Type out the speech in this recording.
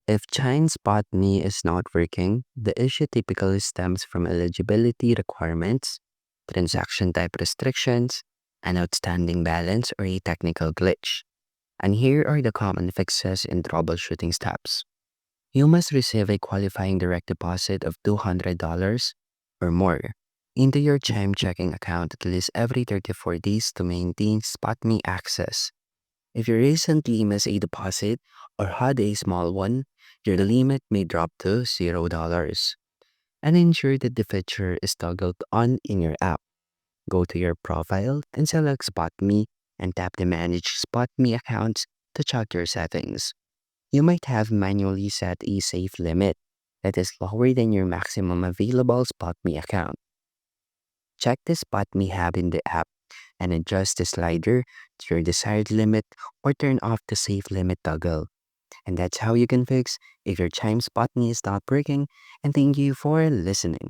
If Chime SpotMe is not working, the issue typically stems from eligibility requirements, transaction type restrictions, an outstanding balance, or a technical glitch. And here are the common fixes and troubleshooting steps. You must receive a qualifying direct deposit of $200 or more into your Chime checking account at least every 34 days to maintain SpotMe access. If you recently missed a deposit or had a small one, your limit may drop to $0. And ensure that the feature is toggled on in your app. Go to your profile and select SpotMe and tap the Manage SpotMe accounts to check your settings. You might have manually set a safe limit that is lower than your maximum available SpotMe account. Check the SpotMe hub in the app and adjust the slider to your desired limit or turn off the safe limit toggle. And that's how you can fix if your Chime SpotMe is not working. And thank you for listening.